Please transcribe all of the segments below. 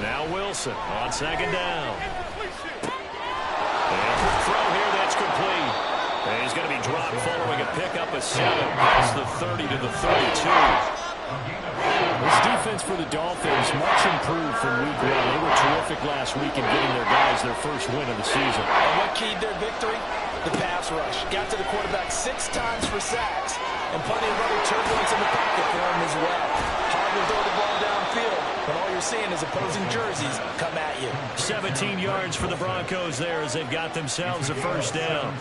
Now Wilson on second down. And for the throw here, that's complete. And he's going to be dropped following a pickup of 7 past the 30 to the 32. This defense for the Dolphins much improved from week 1. They were terrific last week in getting their guys their first win of the season. And what keyed their victory? The pass rush. Got to the quarterback 6 times for sacks, and plenty of other turbulence in the pocket for him as well. Hard to throw the ball downfield, but all you're seeing is opposing jerseys come at you. 17 yards for the Broncos there as they've got themselves a first down.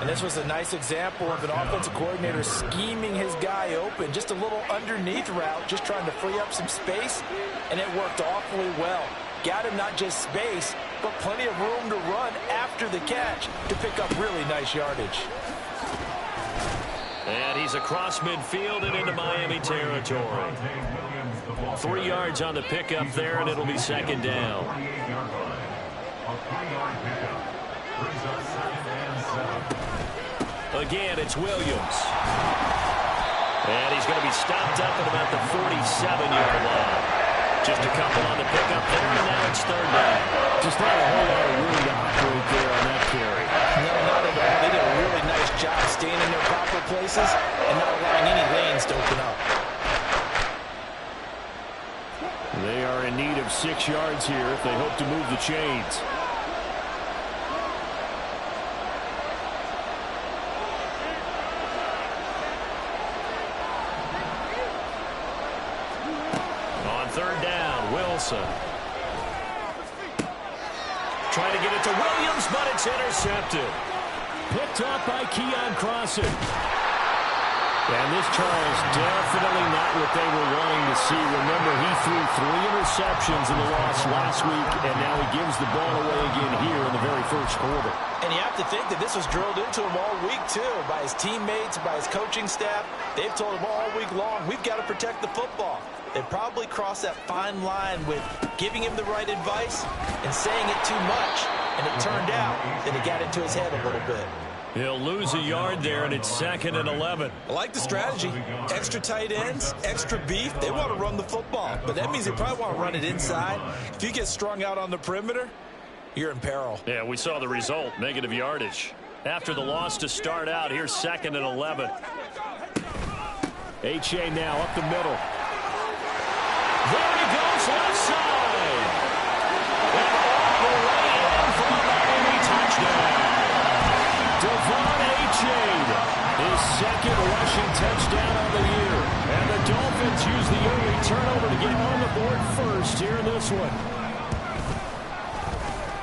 And this was a nice example of an offensive coordinator scheming his guy open. Just a little underneath route, just trying to free up some space, and it worked awfully well. Got him not just space, but plenty of room to run after the catch to pick up really nice yardage. And he's across midfield and into Miami territory. 3 yards on the pickup there, and it'll be second down. Again, it's Williams. And he's going to be stopped up at about the 47-yard line. Just a couple on the pickup there, and now it's third down. Just not a whole lot of room to operate there on that carry. No, not at all. They did a really nice job staying in their proper places and not allowing any lanes to open up. They are in need of 6 yards here if they hope to move the chains. Third down, Wilson. Trying to get it to Williams, but it's intercepted. Picked off by Keon Crossan. And this, Charles, definitely not what they were wanting to see. Remember, he threw 3 interceptions in the loss last week, and now he gives the ball away again here in the very first quarter. And you have to think that this was drilled into him all week, too, by his teammates, by his coaching staff. They've told him all week long, we've got to protect the football. They probably crossed that fine line with giving him the right advice and saying it too much. And it turned out that it got into his head a little bit. He'll lose a yard there, and it's 2nd and 11. I like the strategy. Extra tight ends, extra beef. They want to run the football, but that means they probably want to run it inside. If you get strung out on the perimeter, you're in peril. Yeah, we saw the result, negative yardage. After the loss to start out, here's 2nd and 11. H.A. now up the middle. There he goes, left side. And all the way in for a Miami touchdown. Devon H.A. his 2nd rushing touchdown on the year. And the Dolphins use the early turnover to get on the board first here in this one.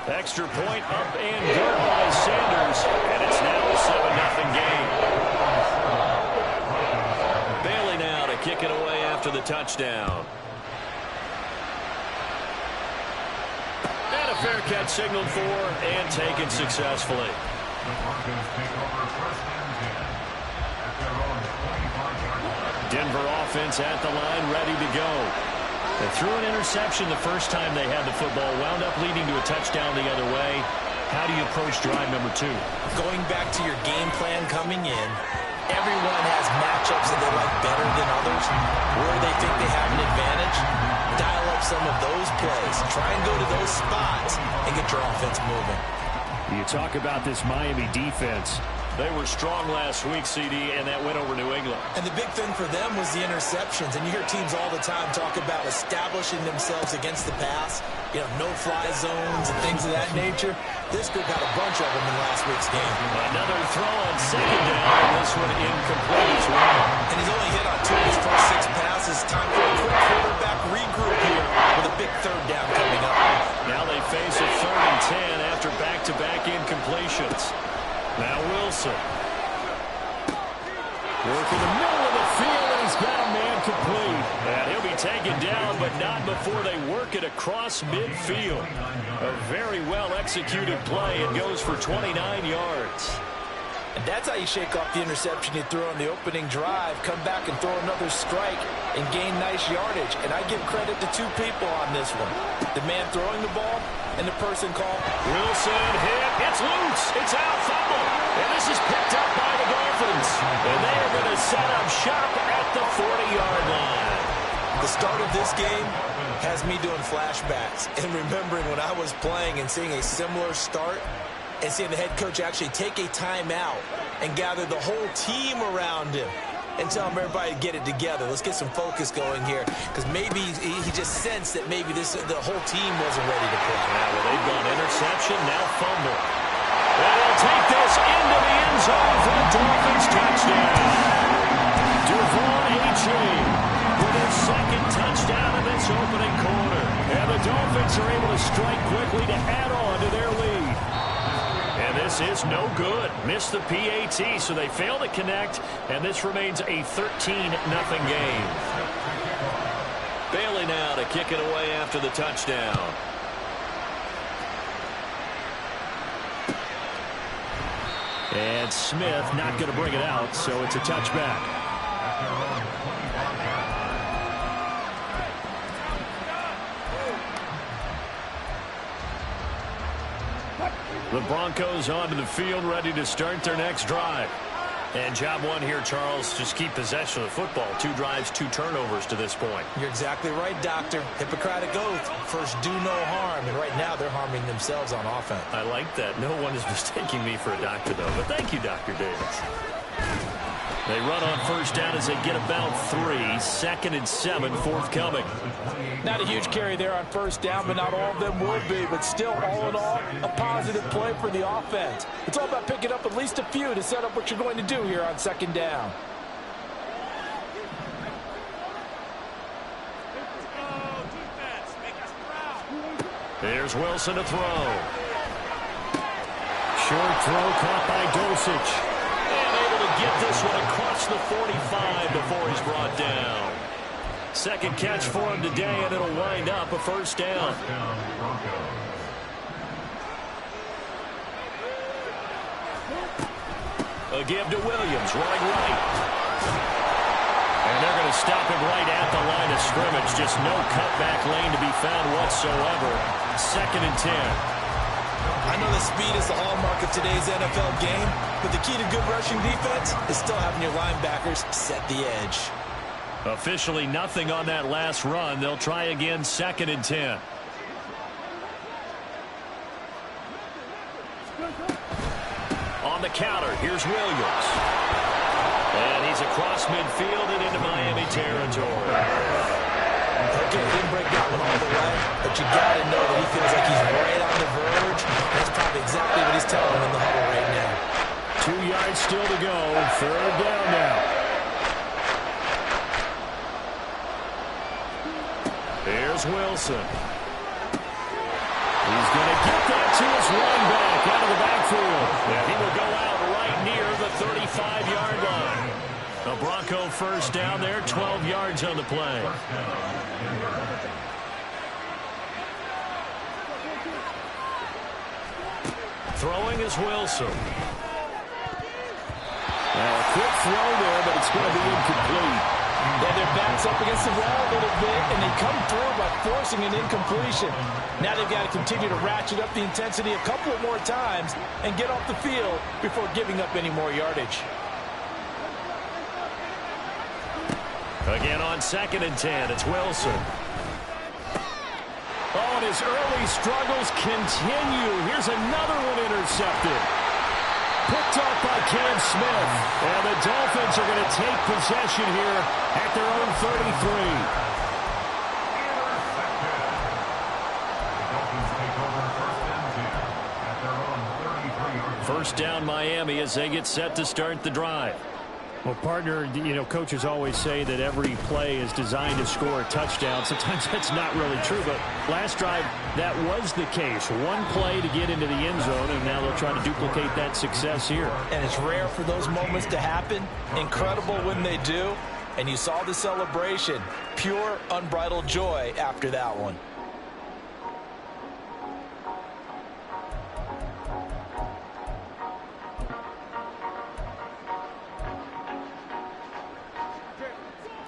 Extra point up and good by Sanders. And it's now a 7-0 game. Bailey now to kick it away after the touchdown. And a fair catch signaled for and taken successfully. Denver offense at the line, ready to go. They threw an interception the first time they had the football, wound up leading to a touchdown the other way. How do you approach drive number 2? Going back to your game plan coming in, everyone has matchups that they like better than others. Where they think they have an advantage, dial up some of those plays. Try and go to those spots and get your offense moving. You talk about this Miami defense. They were strong last week, CD, and that went over New England. And the big thing for them was the interceptions. And you hear teams all the time talk about establishing themselves against the pass. You know, no-fly zones and things of that nature. This group had a bunch of them in last week's game. Another throw on second down, and this one incomplete as well. And he's only hit on 2 of his first 6 passes. Time for a quick quarterback regroup here with a big third down coming up. Now they face a 3rd and 10 after back-to-back incompletions. Now Wilson. Work in the middle of the field, and he's got a man complete. And he'll be taken down, but not before they work it across midfield. A very well-executed play. It goes for 29 yards. And that's how you shake off the interception you threw on the opening drive, come back and throw another strike and gain nice yardage. And I give credit to 2 people on this one. The man throwing the ball and the person called. Wilson hit. It's loose. It's out, fumble. And this is picked up by the Dolphins. And they are going to set up shop at the 40-yard line. The start of this game has me doing flashbacks and remembering when I was playing and seeing a similar start and seeing the head coach actually take a timeout and gather the whole team around him and tell him everybody to get it together. Let's get some focus going here, because maybe he just sensed that maybe the whole team wasn't ready to play. Yeah, well, they've gone interception, now fumble. And they'll take this into the end zone for the Dolphins touchdown. Devon A-Chain with his second touchdown in this opening quarter. And the Dolphins are able to strike quickly to add on to their lead. And this is no good. Missed the PAT, so they fail to connect, and this remains a 13-0 game. Bailey now to kick it away after the touchdown. And Smith not going to bring it out, so it's a touchback. The Broncos onto the field, ready to start their next drive. And job one here, Charles, just keep possession of the football. 2 drives, 2 turnovers to this point. You're exactly right, Doctor. Hippocratic oath. First, do no harm. And right now, they're harming themselves on offense. I like that. No one is mistaking me for a doctor, though. But thank you, Dr. Davis. They run on first down as they get about 3. 2nd and 7, forthcoming. Not a huge carry there on first down, but not all of them will be. But still, all in all, a positive play for the offense. It's all about picking up at least a few to set up what you're going to do here on 2nd down. There's Wilson to throw. Short throw caught by Dosich. Get this one across the 45 before he's brought down. Second catch for him today, and it'll wind up a first down. A give to Williams, running right. And they're going to stop him right at the line of scrimmage. Just no cutback lane to be found whatsoever. 2nd and 10. I know that speed is the hallmark of today's NFL game, but the key to good rushing defense is still having your linebackers set the edge. Officially nothing on that last run. They'll try again, 2nd and 10. On the counter, here's Williams. And he's across midfield and into Miami territory. Okay, didn't break that one all the way, but you got to know that he feels like he's right on the verge. That's probably exactly what he's telling him in the huddle right now. 2 yards still to go. 3rd down now. Here's Wilson. He's going to get that to his running back out of the backfield. And he will go out right near the 35-yard line. The Bronco first down there, 12 yards on the play. Throwing is Wilson. Now a quick throw there, but it's going to be incomplete. Yeah, their back's up against the wall a little bit, and they come through by forcing an incompletion. Now they've got to continue to ratchet up the intensity a couple of more times and get off the field before giving up any more yardage. Again on 2nd and 10, it's Wilson. Oh, and his early struggles continue. Here's another one intercepted. Picked up by Cam Smith. And the Dolphins are going to take possession here at their own 33. First down Miami as they get set to start the drive. Well, partner, you know, coaches always say that every play is designed to score a touchdown. Sometimes that's not really true, but last drive, that was the case. One play to get into the end zone, and now they'll try to duplicate that success here. And it's rare for those moments to happen. Incredible when they do. And you saw the celebration. Pure, unbridled joy after that one.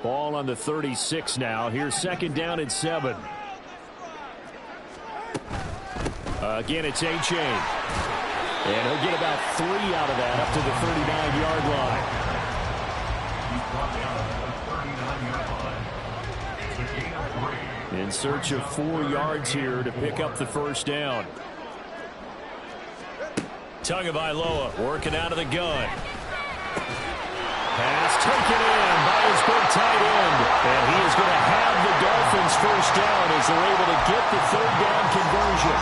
Ball on the 36 now. Here's 2nd down and 7. Again, it's A-Chain. And he'll get about 3 out of that up to the 39-yard line. In search of 4 yards here to pick up the first down. Tagovailoa working out of the gun. Pass taken in by his big tight end. And he is going to have the Dolphins first down as they're able to get the third down conversion.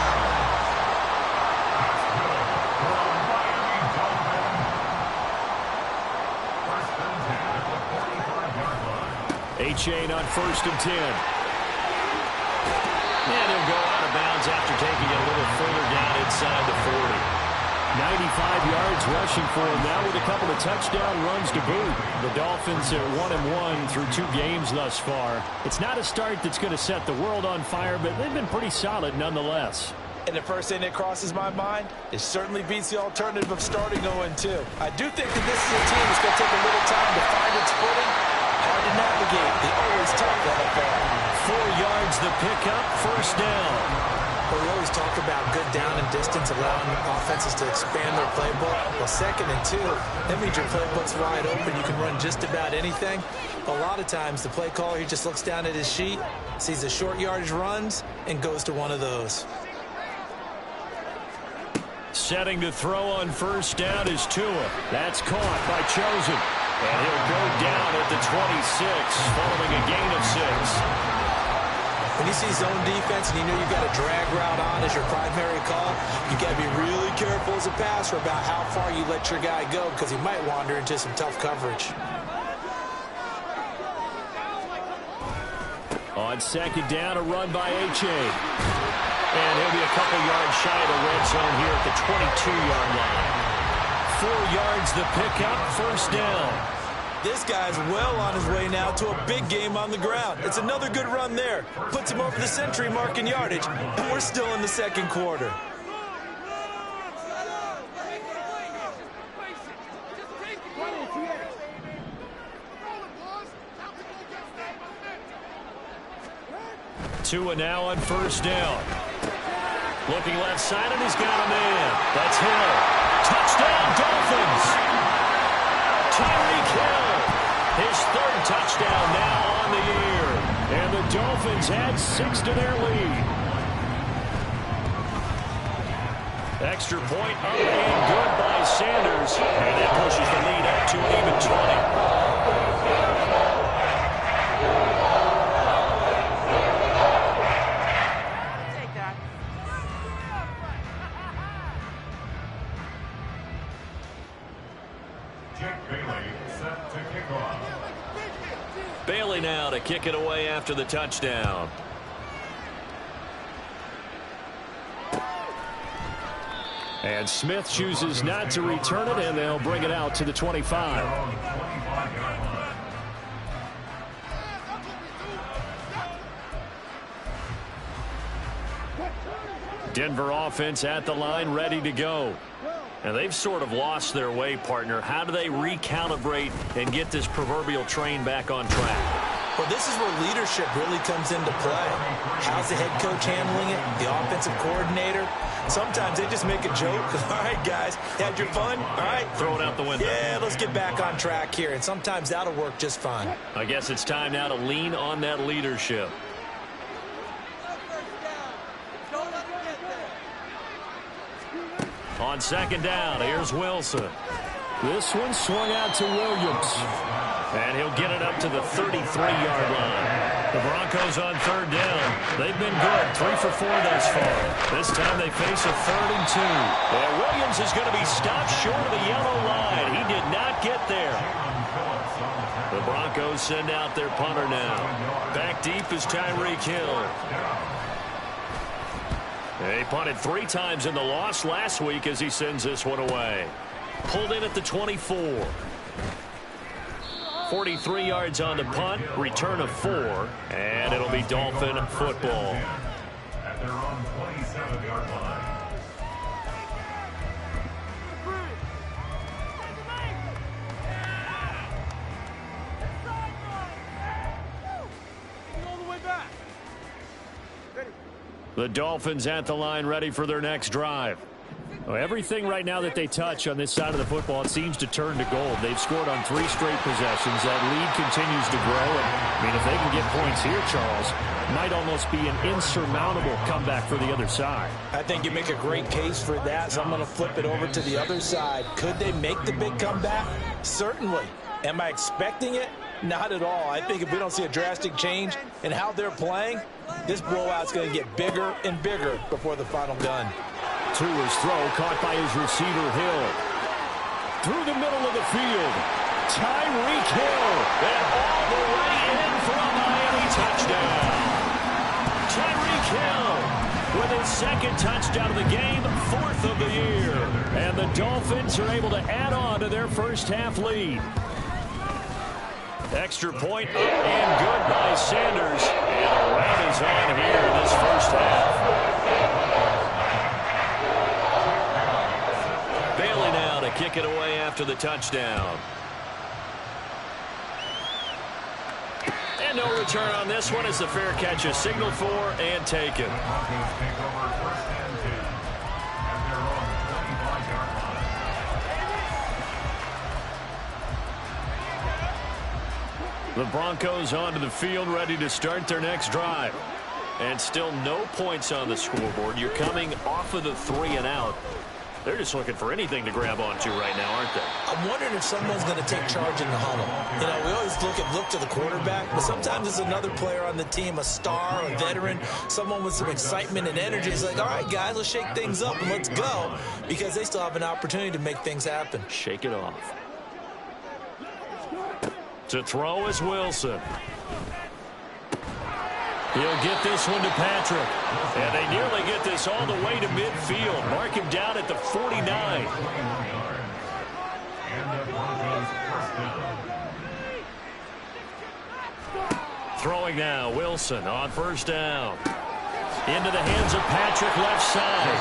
A-Chain on 1st and 10. And he'll go out of bounds after taking it a little further down inside the 40. 95 yards rushing for him now with a couple of touchdown runs to boot. The Dolphins are 1-1 through 2 games thus far. It's not a start that's going to set the world on fire, but they've been pretty solid nonetheless. And the first thing that crosses my mind, it certainly beats the alternative of starting 0-2. I do think that this is a team that's going to take a little time to find its footing. Hard to navigate. They always talk NFL. 4 yards the pickup, first down. Well, we always talk about good down and distance, allowing offenses to expand their playbook. Well, 2nd and 2, that means your playbook's wide open. You can run just about anything. A lot of times, the play caller, he just looks down at his sheet, sees the short yardage runs, and goes to one of those. Setting to throw on first down is Tua. That's caught by Chosen. And he'll go down at the 26, following a gain of 6. When you see zone defense and you know you've got a drag route on as your primary call, you got to be really careful as a passer about how far you let your guy go because he might wander into some tough coverage. On 2nd down, a run by A-Chain. And he'll be a couple yards shy of the red zone here at the 22-yard line. 4 yards the pickup, first down. This guy's well on his way now to a big game on the ground. It's another good run there. Puts him over the century mark in yardage, and we're still in the 2nd quarter. Tua now on first down. Looking left side, and he's got a man. That's Hill. Touchdown, Dolphins! Tyreek Hill. His 3rd touchdown now on the year. And the Dolphins add 6 to their lead. Extra point up and good by Sanders. And that pushes the lead up to an even 20. Bailey now to kick it away after the touchdown. And Smith chooses not to return it, and they'll bring it out to the 25. Denver offense at the line, ready to go. And they've sort of lost their way, partner. How do they recalibrate and get this proverbial train back on track? Well, this is where leadership really comes into play. How's the head coach handling it? The offensive coordinator? Sometimes they just make a joke. All right, guys, had your fun? All right. Throw it out the window. Yeah, let's get back on track here. And sometimes that'll work just fine. I guess it's time now to lean on that leadership. On 2nd down, here's Wilson. This one swung out to Williams. And he'll get it up to the 33-yard line. The Broncos on 3rd down. They've been good, 3 for 4 thus far. This time they face a 3rd and 2. And Williams is going to be stopped short of the yellow line. He did not get there. The Broncos send out their punter now. Back deep is Tyreek Hill. They punted 3 times in the loss last week as he sends this one away. Pulled in at the 24. 43 yards on the punt, return of 4, and it'll be Dolphin football. At their own 27-yard line. The Dolphins at the line, ready for their next drive. Well, everything right now that they touch on this side of the football, it seems to turn to gold. They've scored on 3 straight possessions. That lead continues to grow. And, I mean, if they can get points here, Charles, might almost be an insurmountable comeback for the other side. I think you make a great case for that, so I'm going to flip it over to the other side. Could they make the big comeback? Certainly. Am I expecting it? Not at all. I think if we don't see a drastic change in how they're playing, this blowout's going to get bigger and bigger before the final gun. To his throw, caught by his receiver, Hill. Through the middle of the field, Tyreek Hill. And all the way in for a Miami touchdown. Tyreek Hill with his second touchdown of the game, 4th of the year. And the Dolphins are able to add on to their first half lead. Extra point up and good by Sanders. And a rout is on here in this first half. Bailey now to kick it away after the touchdown. And no return on this one as the fair catch is signaled for and taken. The Broncos onto the field, ready to start their next drive. And still no points on the scoreboard. You're coming off of the 3 and out. They're just looking for anything to grab onto right now, aren't they? I'm wondering if someone's going to take charge in the huddle. You know, we always look to the quarterback, but sometimes it's another player on the team, a star, a veteran, someone with some excitement and energy. It's like, all right, guys, let's shake things up and let's go, because they still have an opportunity to make things happen. Shake it off. To throw is Wilson. He'll get this one to Patrick. And they nearly get this all the way to midfield. Mark him down at the 49. Throwing now, Wilson on first down. Into the hands of Patrick, left side.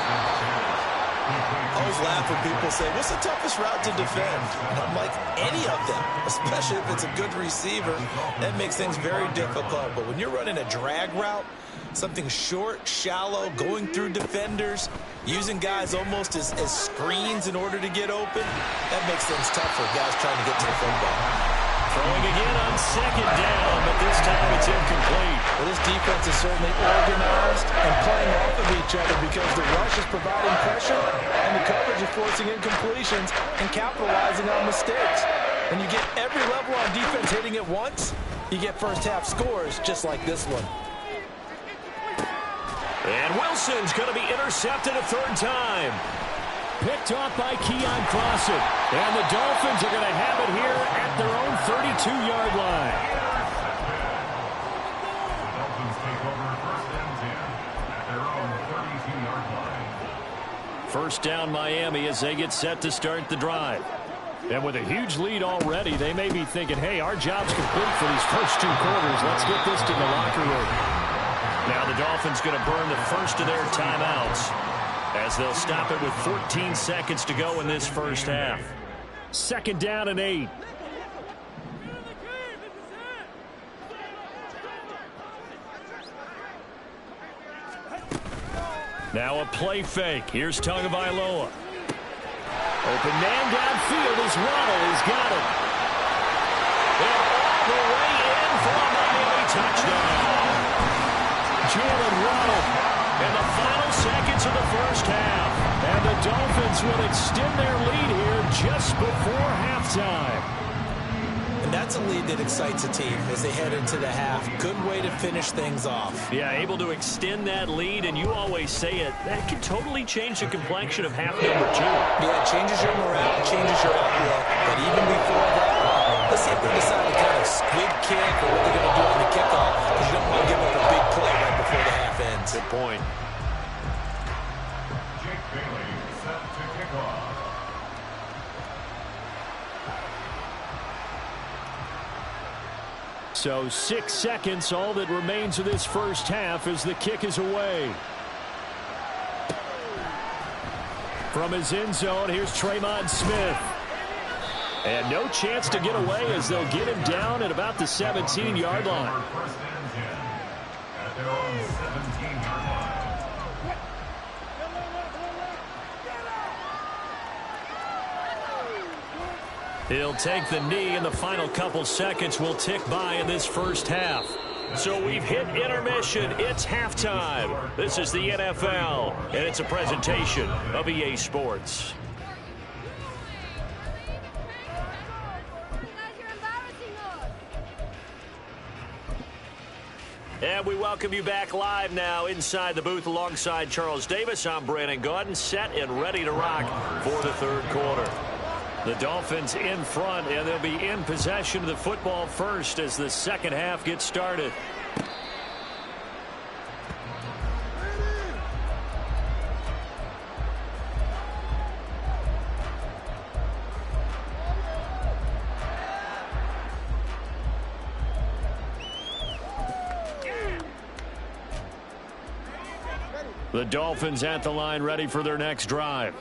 I always laugh when people say, what's the toughest route to defend? And I'm like, any of them, especially if it's a good receiver. That makes things very difficult. But when you're running a drag route, something short, shallow, going through defenders, using guys almost as screens in order to get open, that makes things tough for guys trying to get to the football. Throwing again on second down, but this time it's incomplete. Well, this defense is certainly organized and playing off of each other because the rush is providing pressure and the coverage is forcing incompletions and capitalizing on mistakes. When you get every level on defense hitting at once, you get first half scores just like this one. And Wilson's going to be intercepted a 3rd time. Picked off by Keon Crossen. And the Dolphins are going to have it here at their own 32-yard line. Dolphins take over 1st and 10 at their own 32-yard line. First down Miami as they get set to start the drive. And with a huge lead already, they may be thinking, hey, our job's complete for these first 2 quarters. Let's get this to the locker room. Now the Dolphins going to burn the first of their timeouts, as they'll stop it with 14 seconds to go in this first half. 2nd down and 8. Now a play fake. Here's Tagovailoa. Open man downfield is Waddle. He's got it. And all the way in for a Miami touchdown. Jalen Waddle. In the final seconds of the first half. And the Dolphins will extend their lead here just before halftime. And that's a lead that excites a team as they head into the half. Good way to finish things off. Yeah, able to extend that lead, and you always say it, that can totally change the complexion of half number 2. Yeah, it changes your morale, changes your outlook. But even before that, let's see if they decide to kind of squib kick or what they're going to do on the kickoff, because you don't want to give up a big play right before the half ends. Good point. Jake Bailey set to kick off. So 6 seconds, all that remains of this first half as the kick is away. From his end zone, here's Tremont Smith. And no chance to get away as they'll get him down at about the 17-yard line. 1st and 10 at their own 17-yard line. He'll take the knee, and the final couple seconds will tick by in this first half. So we've hit intermission. It's halftime. This is the NFL, and it's a presentation of EA Sports. And we welcome you back live now inside the booth alongside Charles Davis. I'm Brandon Gaudin, set and ready to rock for the third quarter. The Dolphins in front, and they'll be in possession of the football first as the second half gets started. The Dolphins at the line, ready for their next drive.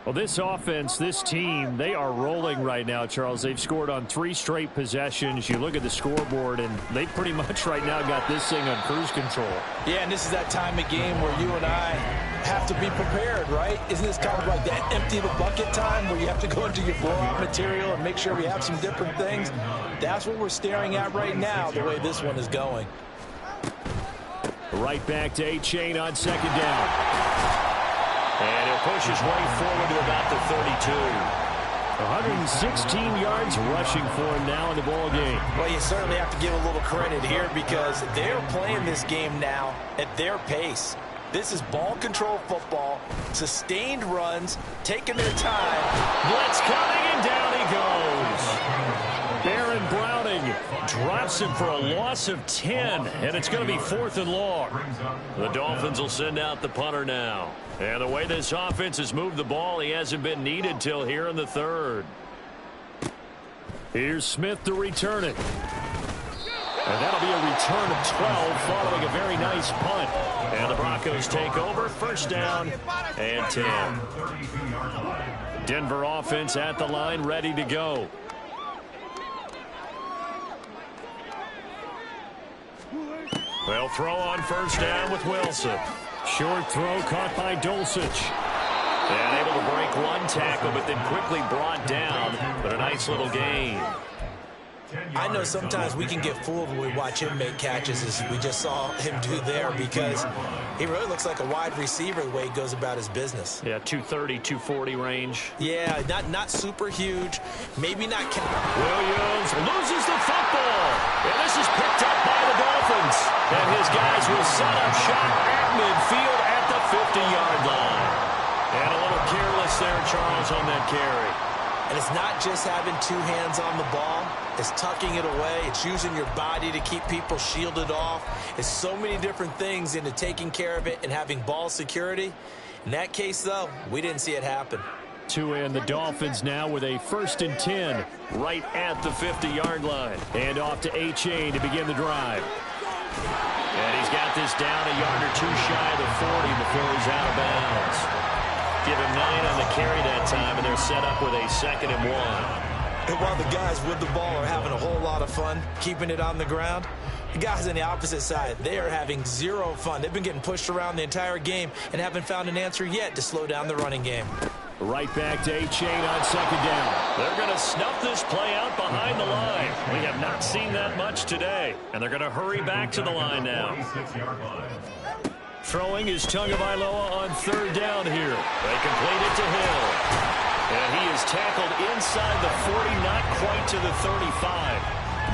Well, this offense, this team, they are rolling right now, Charles. They've scored on 3 straight possessions. You look at the scoreboard, and they pretty much right now got this thing on cruise control. Yeah, and this is that time of game where you and I have to be prepared, right? Isn't this kind of like that empty the bucket time where you have to go into your blowout material and make sure we have some different things? That's what we're staring at right now, the way this one is going. Right back to A-Chain on second down. And he'll push his way forward to about the 32. 116 yards rushing for him now in the ball game. Well, you certainly have to give a little credit here because they're playing this game now at their pace. This is ball control football, sustained runs, taking their time. Blitz coming, and down he goes. Baron Browning drops him for a loss of 10, and it's going to be 4th and long. The Dolphins will send out the punter now. And the way this offense has moved the ball, he hasn't been needed till here in the third. Here's Smith to return it. And that'll be a return of 12 following a very nice punt. And the Broncos take over, first down and 10. Denver offense at the line, ready to go. They'll throw on first down with Wilson. Short throw caught by Dulcich. And able to break one tackle, but then quickly brought down. But a nice little gain. I know sometimes we can get fooled when we watch him make catches, as we just saw him do there, because he really looks like a wide receiver the way he goes about his business. Yeah, 230, 240 range. Yeah, not super huge. Maybe not. Williams loses the football. And this is picked up by the Dolphins. And his guys will set up shop at midfield at the 50-yard line. And a little careless there, Charles, on that carry. And it's not just having 2 hands on the ball. It's tucking it away. It's using your body to keep people shielded off. It's so many different things into taking care of it and having ball security. In that case, though, we didn't see it happen. And the Dolphins now with a 1st and 10 right at the 50-yard line. And off to A-Chain to begin the drive. And he's got this down a yard or 2 shy of the 40 before he's out of bounds. Give him 9 on the carry that time, and they're set up with a 2nd and 1. And while the guys with the ball are having a whole lot of fun keeping it on the ground, the guys on the opposite side, they are having 0 fun. They've been getting pushed around the entire game and haven't found an answer yet to slow down the running game. Right back to A-Chain on 2nd down. They're going to snuff this play out behind the line. We have not seen that much today. And they're going to hurry back to the line now. Throwing is Tagovailoa on 3rd down here. They complete it to Hill. And he is tackled inside the 40, not quite to the 35.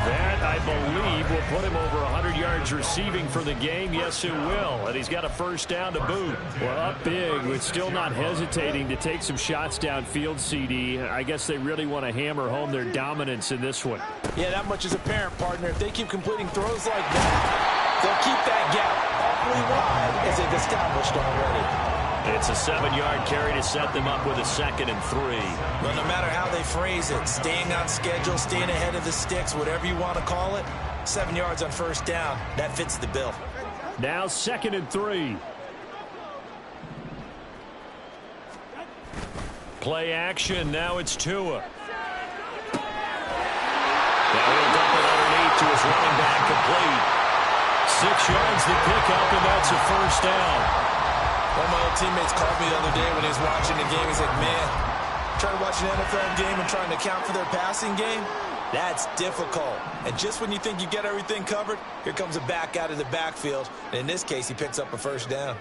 That, I believe, will put him over 100 yards receiving for the game. Yes, it will. And he's got a 1st down to boot. Well, up big, but still not hesitating to take some shots downfield, CD. I guess they really want to hammer home their dominance in this one. Yeah, that much is apparent, partner. If they keep completing throws like that, they'll keep that gap awfully wide as they've established already. It's a 7-yard carry to set them up with a 2nd and 3. But no matter how they phrase it, staying on schedule, staying ahead of the sticks, whatever you want to call it, 7 yards on 1st down, that fits the bill. Now 2nd and 3. Play action. Now it's Tua. Now he'll dump it underneath to his running back, complete. 6 yards the pickup, and that's a 1st down. One of my old teammates called me the other day when he was watching the game. He's like, man, Trying to watch an NFL game and trying to account for their passing game? That's difficult. And just when you think you get everything covered, here comes a back out of the backfield. And in this case, he picks up a first down.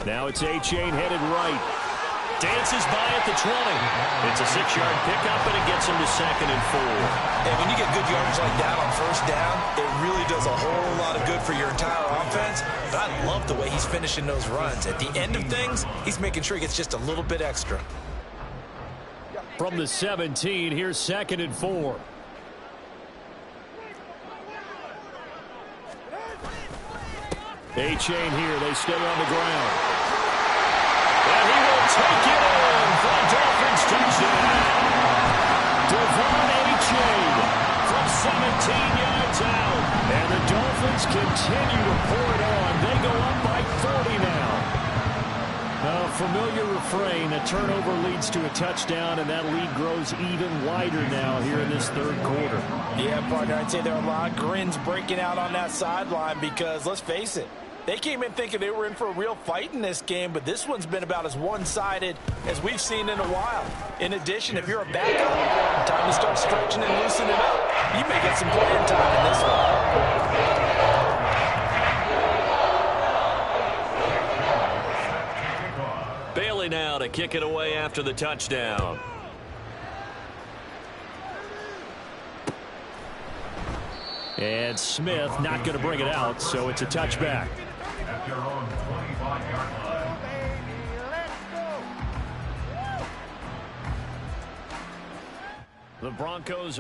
Now it's A-Chain headed right. Dances by at the 20. It's a 6-yard pickup, and it gets him to 2nd and 4. And when you get good yardage like that on first down, it really does a whole lot of good for your entire offense. But I love the way he's finishing those runs. At the end of things, he's making sure he gets just a little bit extra. From the 17, here's 2nd and 4. A-Chain here. They stay on the ground. And he will take it in for a Dolphins touchdown. Devon A-Chain from 17 yards out. And the Dolphins continue to pour it on. They go up by 40 now. A familiar refrain. A turnover leads to a touchdown, and that lead grows even wider now here in this third quarter. Yeah, partner, I'd say there are a lot of grins breaking out on that sideline because, let's face it, they came in thinking they were in for a real fight in this game, but this one's been about as one-sided as we've seen in a while. In addition, if you're a backup, time to start stretching and loosening up. You may get some playing time in this one. Bailey now to kick it away after the touchdown. And Smith not going to bring it out, so it's a touchback. At their own 25-yard line. The Broncos